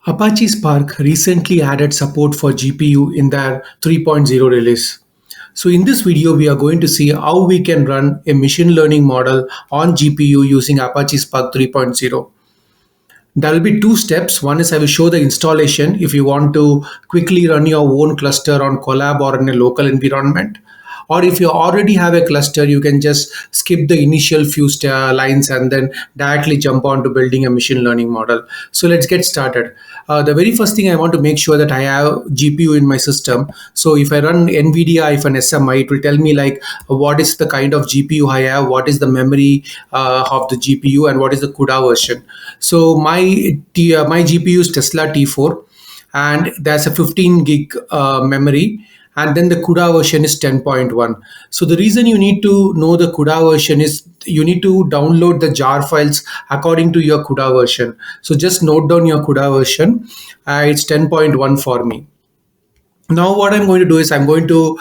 Apache Spark recently added support for GPU in their 3.0 release. So in this video, we are going to see how we can run a machine learning model on GPU using Apache Spark 3.0. There will be two steps. One is I will show the installation if you want to quickly run your own cluster on Colab or in a local environment. Or if you already have a cluster, you can just skip the initial few lines and then directly jump on to building a machine learning model. So let's get started. The very first thing I want to make sure that I have GPU in my system. So if I run NVIDIA, if an SMI, it will tell me like what is the kind of GPU I have, what is the memory of the GPU, and what is the CUDA version. So my GPU is Tesla T4, and there's a 15 gig memory, and then the CUDA version is 10.1. So the reason you need to know the CUDA version is you need to download the jar files according to your CUDA version. So just note down your CUDA version. It's 10.1 for me. Now what I'm going to do is I'm going to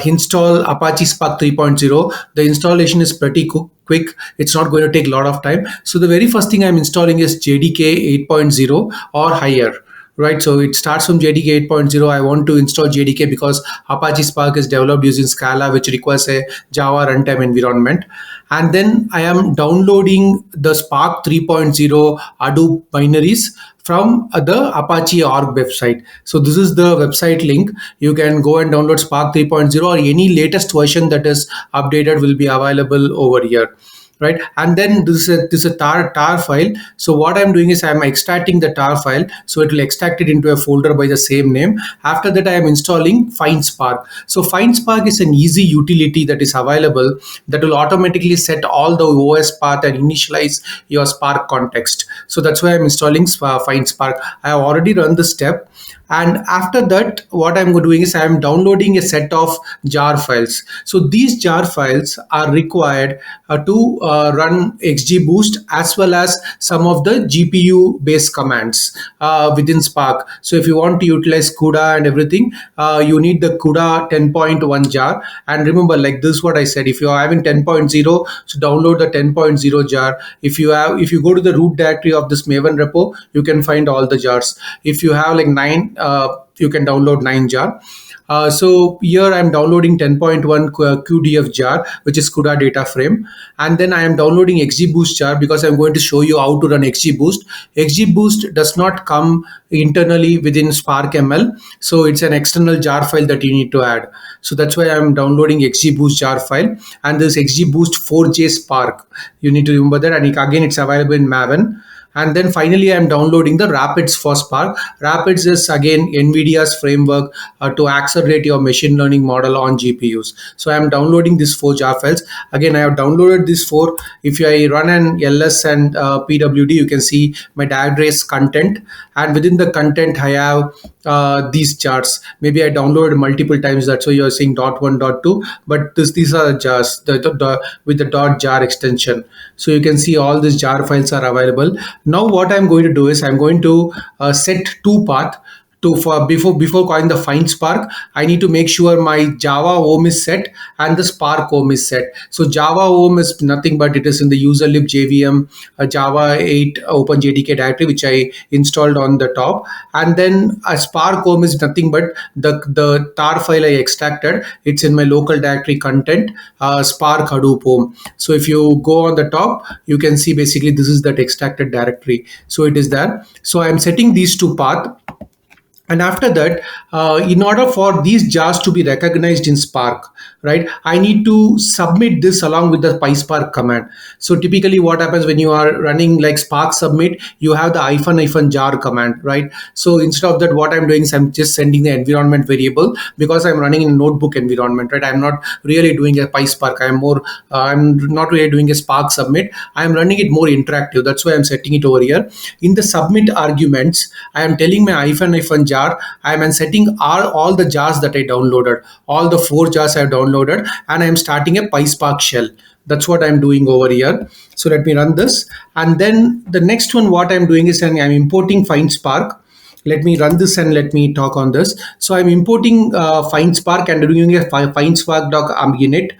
install Apache Spark 3.0. The installation is pretty quick. It's not going to take a lot of time. So the very first thing I'm installing is JDK 8.0 or higher. Right, so it starts from JDK 8.0. I want to install JDK because Apache Spark is developed using Scala, which requires a Java runtime environment. And then I am downloading the Spark 3.0 Hadoop binaries from the Apache org website. So this is the website link. You can go and download Spark 3.0 or any latest version that is updated will be available over here. Right, and then this is a tar file. So what I'm doing is I'm extracting the tar file, so it will extract it into a folder by the same name. After that, I am installing FindSpark. So FindSpark is an easy utility that is available that will automatically set all the OS path and initialize your Spark context. So that's why I'm installing FindSpark. I have already run the step. And after that, what I'm doing is I'm downloading a set of jar files. So these jar files are required to run XGBoost as well as some of the GPU based commands within Spark. So if you want to utilize CUDA and everything, you need the CUDA 10.1 jar. And remember, like this is what I said, if you're having 10.0, so download the 10.0 jar. If you go to the root directory of this Maven repo, you can find all the jars. If you have like 9, you can download 9 jar. So here I'm downloading 10.1 QDF jar, which is CUDA data frame. And then I am downloading XGBoost jar because I'm going to show you how to run XGBoost. XGBoost does not come internally within Spark ML. So it's an external jar file that you need to add. So that's why I'm downloading XGBoost jar file. And this XGBoost 4J Spark. You need to remember that. And again, it's available in Maven. And then finally, I'm downloading the Rapids for Spark. Rapids is again NVIDIA's framework to accelerate your machine learning model on GPUs. So I'm downloading these 4 jar files. Again, I have downloaded these 4. If I run an ls and pwd, you can see my directory's content. And within the content, I have these jars. Maybe I downloaded multiple times. That's why you're seeing .1, .2. But these are jars with the .jar extension. So you can see all these jar files are available. Now what I'm going to do is I'm going to set 2 path before calling the FindSpark. I need to make sure my Java home is set and the Spark home is set. So Java home is nothing but it is in the userlib JVM Java 8 OpenJDK directory, which I installed on the top. And then a Spark home is nothing but the tar file I extracted. It's in my local directory content, Spark Hadoop home. So if you go on the top, you can see basically this is that extracted directory. So it is there. So I'm setting these 2 paths. And after that, in order for these jars to be recognized in Spark, right, I need to submit this along with the PySpark command. So typically what happens when you are running like Spark submit, you have the --- jar command, right? So instead of that, what I'm doing is I'm just sending the environment variable because I'm running in a notebook environment, right? I'm not really doing a PySpark. I'm not really doing a Spark submit. I'm running it more interactive. That's why I'm setting it over here. In the submit arguments, I am telling my --- jar. I am setting all the jars that I downloaded, all the 4 jars I've downloaded, and I'm starting a PySpark shell. That's what I'm doing over here. So let me run this. And then the next one, what I'm doing is I'm importing FindSpark. Let me run this and let me talk on this. So I'm importing FindSpark and doing a FindSpark.init.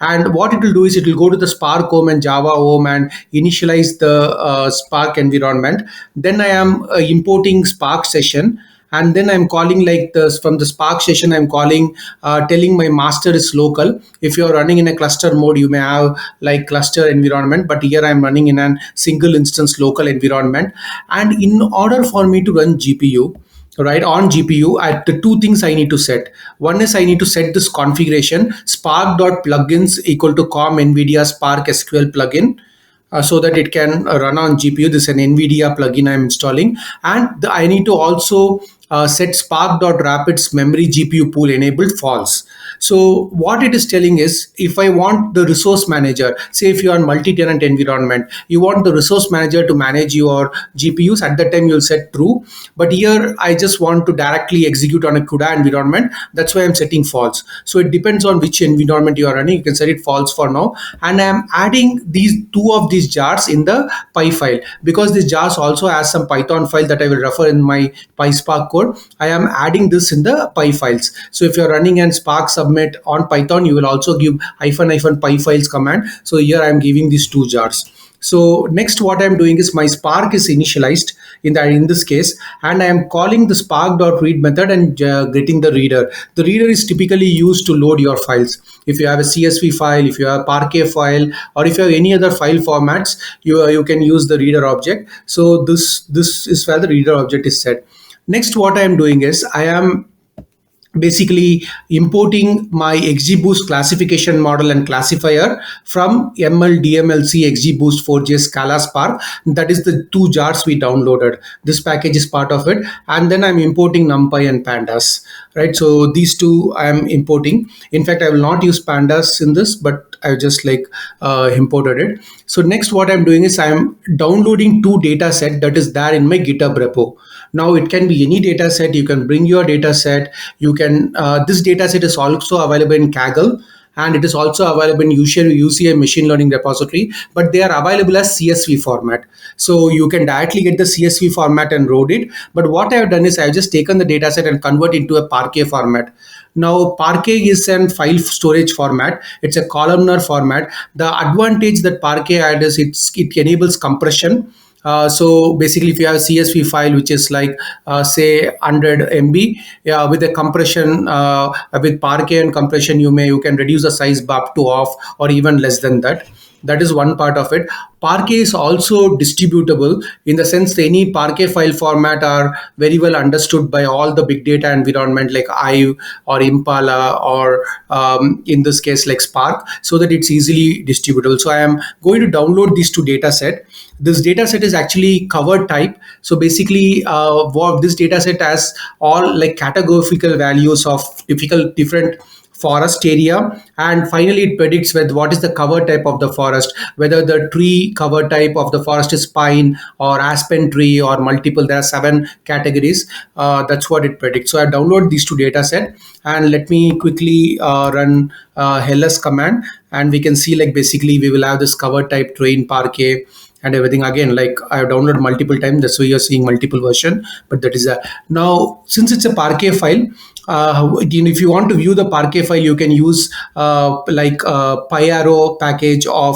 And what it will do is it will go to the Spark home and Java home and initialize the Spark environment. Then I am importing Spark session, and then I'm calling like this from the Spark session. I'm calling, telling my master is local. If you're running in a cluster mode, you may have like cluster environment, but here I'm running in a single instance local environment. And in order for me to run GPU, right, on GPU, at the two things I need to set. One is I need to set this configuration spark.plugins equal to com NVIDIA Spark SQL plugin, so that it can run on GPU. This is an NVIDIA plugin I'm installing. And I need to also set spark.rapids memory GPU pool enabled false. So what it is telling is, if I want the resource manager, say if you are in multi-tenant environment, you want the resource manager to manage your GPUs, at that time you'll set true. But here I just want to directly execute on a CUDA environment. That's why I'm setting false. So it depends on which environment you are running. You can set it false for now. And I'm adding these two of these jars in the Py file, because this jars also has some Python file that I will refer in my PySpark code. I am adding this in the Py files. So if you're running an Spark submit on Python, you will also give -py files command. So here I'm giving these two jars. So next what I'm doing is my Spark is initialized in this case, and I am calling the spark.read method and getting the reader. The reader is typically used to load your files. If you have a CSV file, if you have a Parquet file, or if you have any other file formats, you can use the reader object. So this is where the reader object is set. Next, what I am doing is I am basically importing my XGBoost classification model and classifier from MLDMLC XGBoost 4J Scala Spark. That is the two jars we downloaded. This package is part of it. And then I'm importing NumPy and Pandas, right? So these two I am importing. In fact, I will not use Pandas in this, but I just like imported it. So next what I'm doing is I'm downloading two data set that is there in my GitHub repo. Now it can be any data set. You can bring your data set. You can this data set is also available in Kaggle, and it is also available in UCI machine learning repository, but they are available as CSV format. So you can directly get the CSV format and load it. But what I have done is I have just taken the data set and convert it into a Parquet format. Now Parquet is an file storage format. It's a columnar format. The advantage that Parquet had is it enables compression. So basically, if you have a CSV file which is like say 100 MB, with a compression, with Parquet and compression, you can reduce the size up to half or even less than that. That is one part of it. Parquet is also distributable in the sense that any Parquet file format are very well understood by all the big data environment like Hive or Impala or in this case like Spark, so that it's easily distributable. So I am going to download these two data set. This data set is actually cover type. So basically what this data set has all like categorical values of typical different forest area, and finally it predicts with what is the cover type of the forest, whether the tree cover type of the forest is pine or aspen tree or multiple. There are 7 categories. That's what it predicts. So I download these two data set, and let me quickly run ls command, and we can see like basically we will have this cover type train Parquet and everything. Again, like I have downloaded multiple times, that's why you're seeing multiple version, but that is a now since it's a Parquet file. If you want to view the Parquet file, you can use like PyArrow package of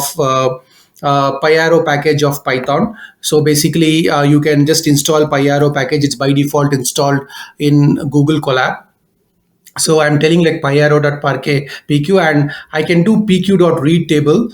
PyArrow package of Python. So basically you can just install PyArrow package. It's by default installed in Google Colab. So I'm telling like pyarrow.parquet pq, and I can do pq.read table.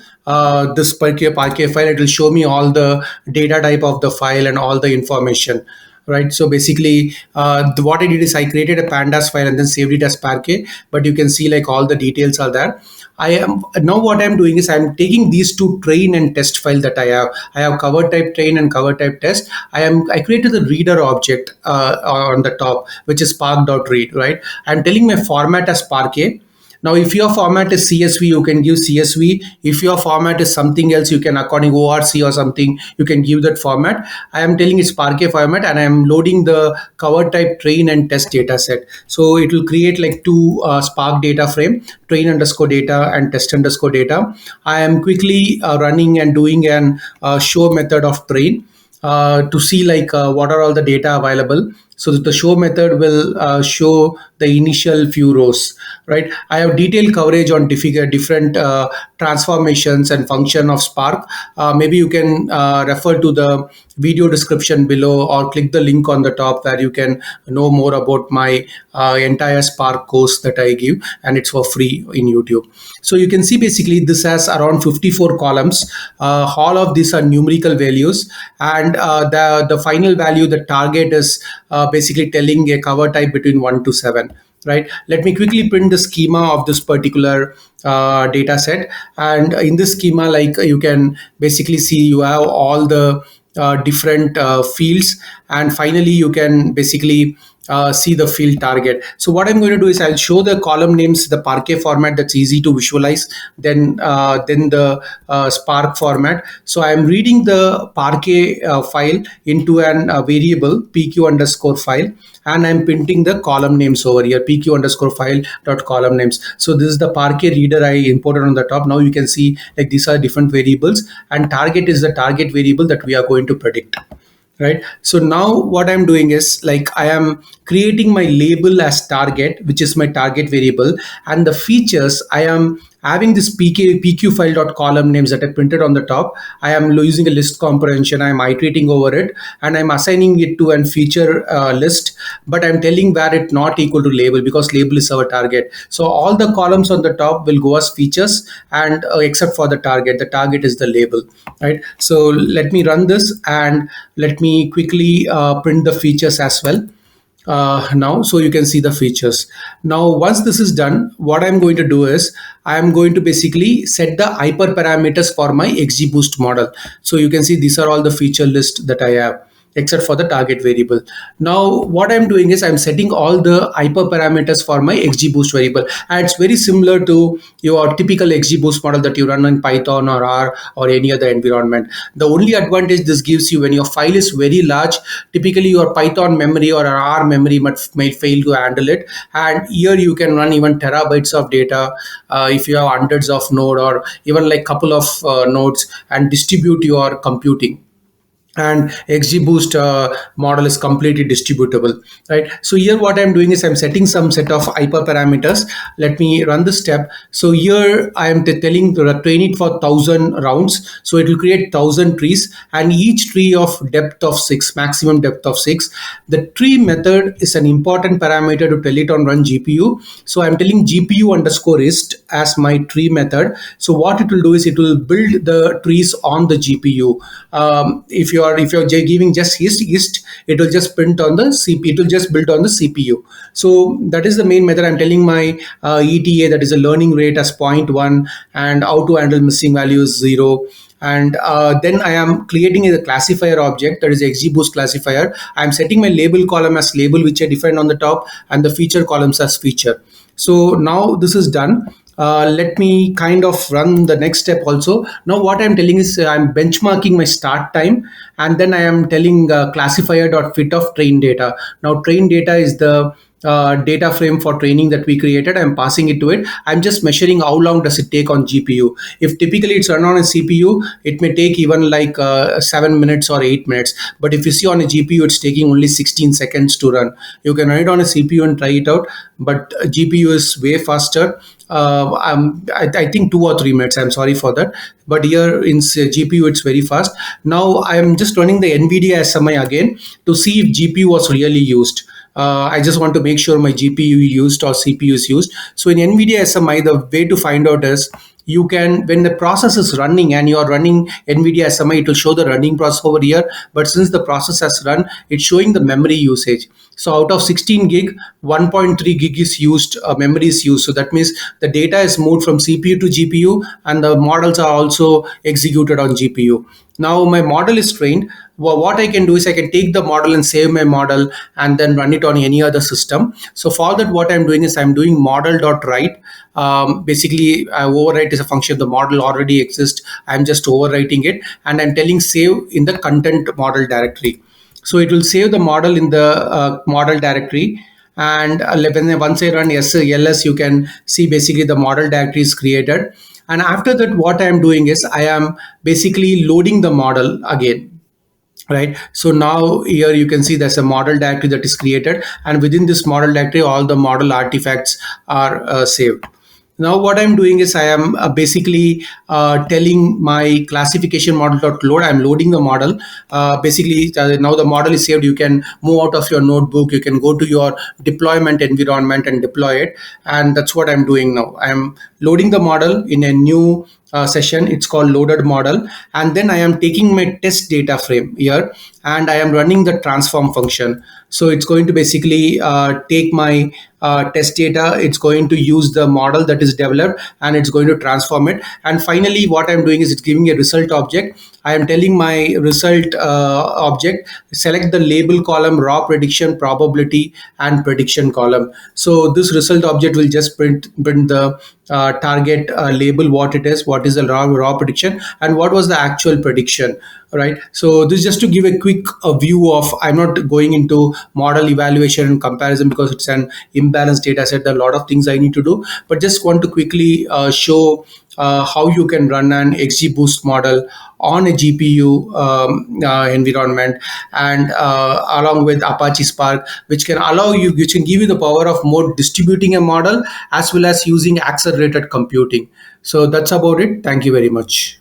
This Parquet file, it will show me all the data type of the file and all the information. Right. So basically, what I did is I created a pandas file and then saved it as Parquet. But you can see like all the details are there. I am now what I'm doing is I'm taking these two train and test file that I have. I have cover type train and cover type test. I created the reader object on the top, which is spark.read. Right. I'm telling my format as Parquet. Now, if your format is CSV, you can give CSV. If your format is something else, you can according ORC or something, you can give that format. I am telling it's Parquet format, and I am loading the cover type train and test data set. So it will create like two Spark data frame, train underscore data and test underscore data. I am quickly running and doing an show method of train. To see like what are all the data available. So that the show method will show the initial few rows, right? I have detailed coverage on different transformations and function of Spark. Maybe you can refer to the video description below or click the link on the top where you can know more about my entire Spark course that I give, and it's for free in YouTube. So you can see basically this has around 54 columns. All of these are numerical values, and the final value, the target is basically telling a cover type between 1 to 7. Right. Let me quickly print the schema of this particular data set. And in this schema, like you can basically see, you have all the different fields, and finally you can basically see the field target. So what I'm going to do is I'll show the column names, the Parquet format that's easy to visualize, then the Spark format. So I'm reading the Parquet file into an variable pq underscore file, and I'm printing the column names over here, pq underscore file dot column names. So this is the Parquet reader I imported on the top. Now you can see like these are different variables, and target is the target variable that we are going to predict. Right. So now what I'm doing is like I am creating my label as target, which is my target variable, and the features I am having this pq file dot column names that I printed on the top. I am using a list comprehension. I'm iterating over it, and I'm assigning it to an feature list, but I'm telling where it not equal to label, because label is our target. So all the columns on the top will go as features, and except for the target is the label. Right. So let me run this, and let me quickly print the features as well now, so you can see the features. Now once this is done, what I'm going to do is I am going to basically set the hyperparameters for my XGBoost model. So you can see these are all the feature list that I have, except for the target variable. Now what I'm doing is I'm setting all the hyperparameters for my XGBoost variable, and it's very similar to your typical XGBoost model that you run in Python or R or any other environment. The only advantage this gives you, when your file is very large, typically your Python memory or R memory may fail to handle it, and here you can run even terabytes of data if you have hundreds of node or even like couple of nodes, and distribute your computing. And XGBoost model is completely distributable, right? So here what I'm doing is I'm setting some set of hyperparameters. Let me run the step. So here I am telling to train it for 1000 rounds, so it will create 1000 trees, and each tree of depth of 6, maximum depth of 6. The tree method is an important parameter to tell it on run GPU. So I'm telling GPU underscore ist as my tree method. So what it will do is it will build the trees on the GPU. If you're giving just ist, it will just print on the CPU. It will just build on the CPU. So that is the main method. I'm telling my ETA, that is a learning rate, as 0.1, and how to handle missing values 0. And then I am creating a classifier object, that is XGBoost classifier. I'm setting my label column as label, which I defined on the top, and the feature columns as feature. So now this is done. Let me kind of run the next step also. Now what I'm telling is I'm benchmarking my start time, and then I am telling classifier.fit of train data. Now train data is the data frame for training that we created. I'm passing it to it. I'm just measuring how long does it take on GPU. If typically it's run on a CPU, it may take even like 7 minutes or 8 minutes. But if you see on a GPU, it's taking only 16 seconds to run. You can run it on a CPU and try it out, but GPU is way faster. I think 2 or 3 minutes. I'm sorry for that. But here in GPU, it's very fast. Now I'm just running the NVIDIA SMI again to see if GPU was really used. I just want to make sure my GPU used or CPU is used. So in NVIDIA SMI, the way to find out is you can, when the process is running and you are running NVIDIA SMI, it will show the running process over here. But since the process has run, it's showing the memory usage. So out of 16 gig, 1.3 gig is used, memory is used. So that means the data is moved from CPU to GPU, and the models are also executed on GPU. Now my model is trained. Well, what I can do is I can take the model and save my model and then run it on any other system. So for that, what I'm doing is I'm doing model.write. Basically, overwrite is a function. The model already exists. I'm just overwriting it, and I'm telling save in the content model directory. So it will save the model in the model directory. And once I run ls, you can see basically the model directory is created. And after that, what I am doing is I am basically loading the model again. right? So now here you can see there's a model directory that is created, and within this model directory all the model artifacts are saved. Now what I'm doing is I am basically telling my classification model dot load. I'm loading the model. Basically now the model is saved. You can move out of your notebook, you can go to your deployment environment and deploy it, and that's what I'm doing now. I'm loading the model in a new session. It's called loaded model, and then I am taking my test data frame here, and I am running the transform function. So it's going to basically take my test data, it's going to use the model that is developed, and it's going to transform it. And finally what I'm doing is it's giving a result object. I am telling my result object, select the label column, raw prediction, probability, and prediction column. So this result object will just print the target label, what it is, what is the raw prediction, and what was the actual prediction, right? So this is just to give a quick view of, I'm not going into model evaluation and comparison because it's an imbalanced data set. There are a lot of things I need to do, but just want to quickly show how you can run an XGBoost model on a GPU environment, and along with Apache Spark, which can allow you, which can give you the power of more distributing a model as well as using accelerated computing. So that's about it. Thank you very much.